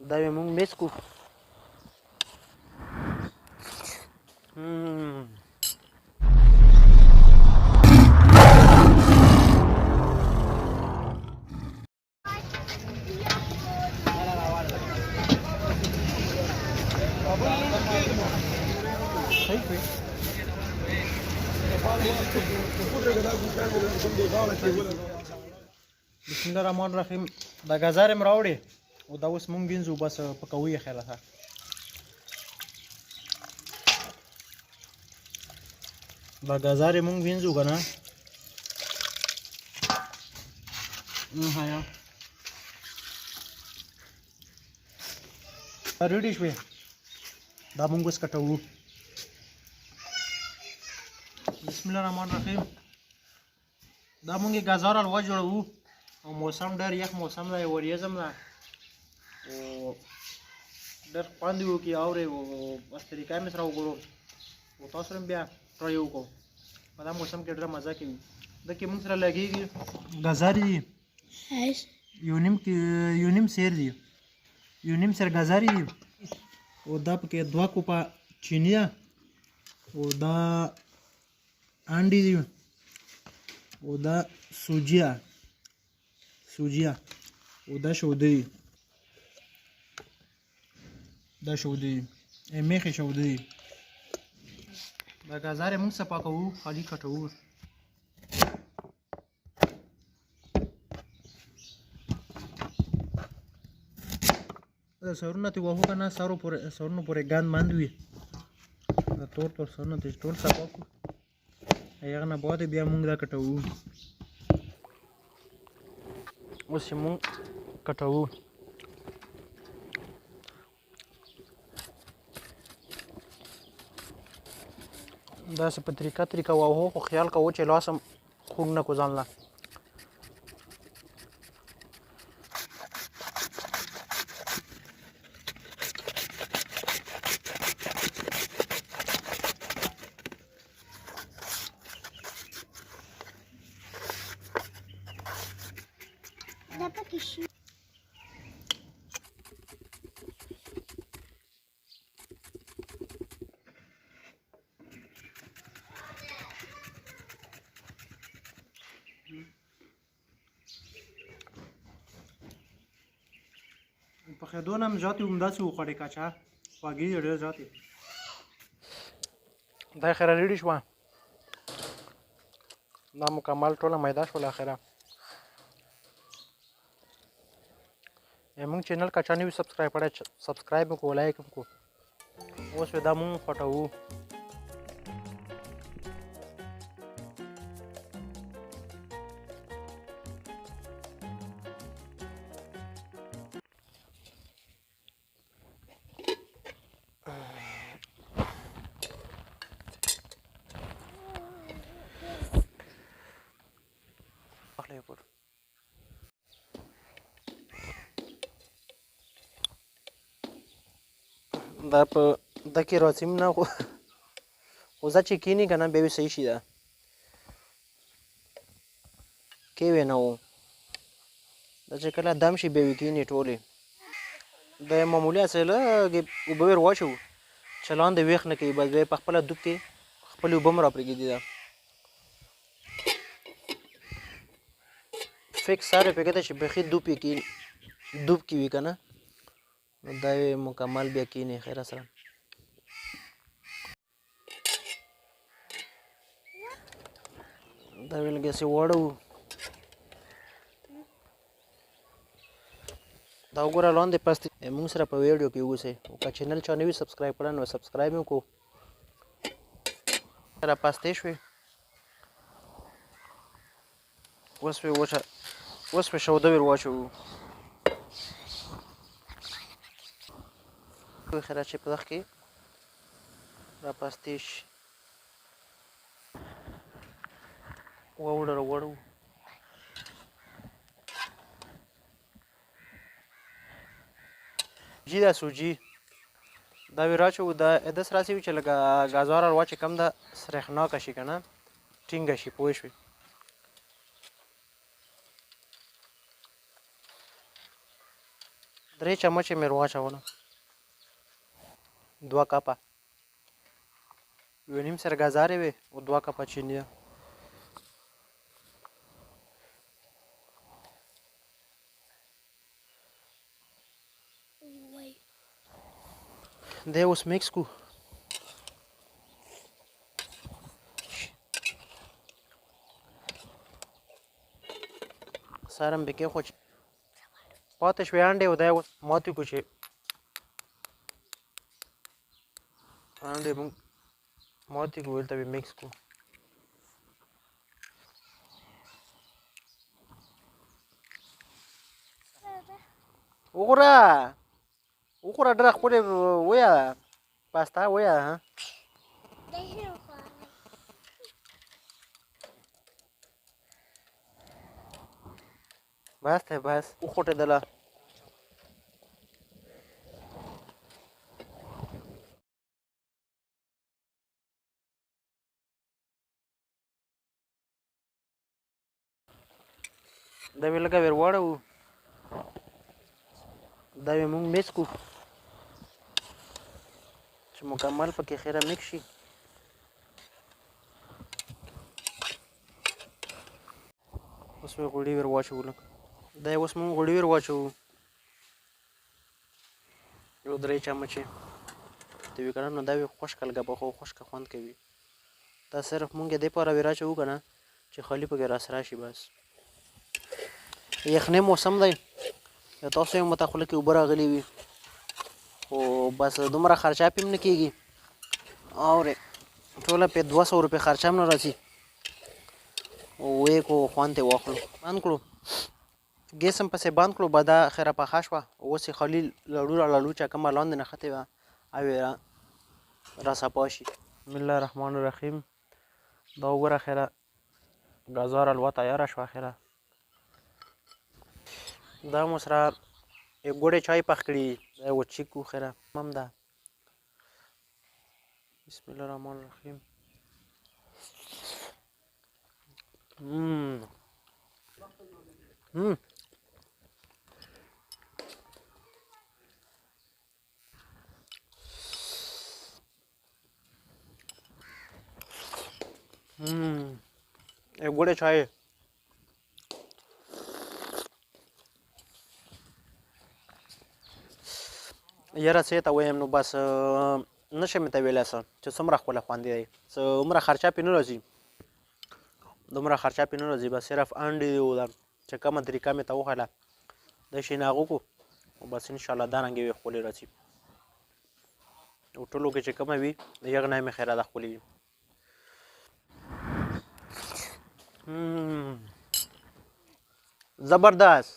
دا به مونږ میس کو. بسم الله الرحمن الرحیم. دا ګازارې م راوړې او دا اوس مونږ وینځو بس پکوو یې خیره ښه. دا ګازارې مونږ وینځو که نه هیا ریډي شوې. دا مونږ اوس کټوو. بسم الله الرحمن الرحیم. دا مونږ یې ګازار حلوا جوړوو او موسم ډېر یخ موسم دی، وریځم ده او ډېر خوند یې وکړي اورې او بس طریقه مې سره وګورو او تاسو سره بیا ټرای وکړو. په دا موسم کې ډېره مزه کوي. دا کې مونږ سره لګېږي ګازارې دي یو نیم سیر دي، یو نیم سیر ګازارې دي او دا پکې 2 کوپه چیني ده او دا انډې دي او دا سوجي ده او دا شوده دي، دا شوده دي میخې شوده دي. دا ګازارې مونږ صفا کوو، خالي کټوو. دا سرونه ترې وهو که نه سرونو پورې ګند مند وي. دا تور سرونه ترې ټول صفا کړو. هغه نه بعد بیا مونږ دا کټوو. اوس یې مونږ کټوو. داسې په طریقه وهو، خو خیال کوو چې لاس هم خوږ نه کړو ځان له. پخېدو نه هم زیاتې همداسې وخوړې کچه خوږې یې ډېر زیاتې. دا خیره ریډي شوه. دا مکمل ټوله میده شوله اخره. مونږ چینل که چا نه وي سبسکرایب کړی سبسکرایب وکړو، لایک هم کړو. اوس دا مونږ خوټوو. دا په ده کې راځم نه خو ځه چې کښېني که نه بیا به صحیح شي. ده کېوی نه و، دا چې کله دم شي بیا وې کښېني ټولې. دا معمولي هسې لږې اوبه ور واچوو چې لاندې ویښ نه کوي، بس بیا یې په خپله دوب کې خپلې اوبه هم را پرېږدي. ده فکس سر پکې ده چې بیخي دوب کې وي که نه نو دا یې مکمل بیا کښېني خیره سره. دا یې لږ هسې واړوو. دا وګوره لاندې پستې مونږ سره په ویډیو کې اوسئ او که چینل چا نه وي سبسکرایب کړی نو سبسکرایب یې وکړو. را پستې شوې. اوس پې شوده ور واچوو. خیره چې په دغه کې را پستې شي. واوړو سوجي ده سوجي دا وی راچوو. دا داسې راسې وي چې لکه ګازار حلوا چې کوم ده سرېښناکه شي که نه ټینګه شي. پوه شوې. 3 چمچې مې واچوله 2 کپه 1.5 سر ګازارې وې او 2 کپه چینی دی اوس میکس کو سارم به کې خو پاتې شوې انډې او دی اوس ماتې کو چې انډې موږ ماتې کو دلته به میکس کو وګوره ډېره ښکلې ویه پاستا ویه بس دی بس وخوټېدله دا به لږه ور واړوو دا به موږ میکس کړو چې مکمل پکې خیره میکس شي اوس به غوړي ور واچوو لږ دا اوس موږ غوړي ور واچوو یو 3 چمچې ته وی کړه نو دا به خشک لږه پخو خشک خوند کوي دا صرف موږ دې پاره ور اچوو کنه چې خالی پکې راس راشي بس یخنۍ موسم دی تاسو یې متخله کې اوبه راغلي وي خو بس دومره خرچه پې هم نه کېږي اورې ټوله پې 200 روپۍ خرچه هم نه راځي وې کو خوند یې واخلو بند کړو ګیس هم پسې بند کړو به دا خیره پخه شوه اوس یې خالي لړو رالړو چې کومه لاندې نښتې وه او یې راصفا شي بسم الله الرحمن الرحیم دا وګوره خیره ګازار حلوا تیاره شوه خیره دا مو سره یو ګوړې چای پخ کړي دا یې وچیکو خیره هم ده بسم الله الرحمن الرحیم یو ګوړې چای یاره څه ته وایم نو بس نشم ته ویلی څه چې څومره ښکلی خوندې دی څه عمره خرچه پې نه راځي دومره خرچه پې نه راځي بس صرف انډې او دا چې کومه طریقه مې ته وښله دا شي نه هغه وکړو او بس انشاءالله دا رنګې وې ښکلې راځي او ټولو کې چې کومه وي د یغ نه مې خیره ده ښکلې وي زبردست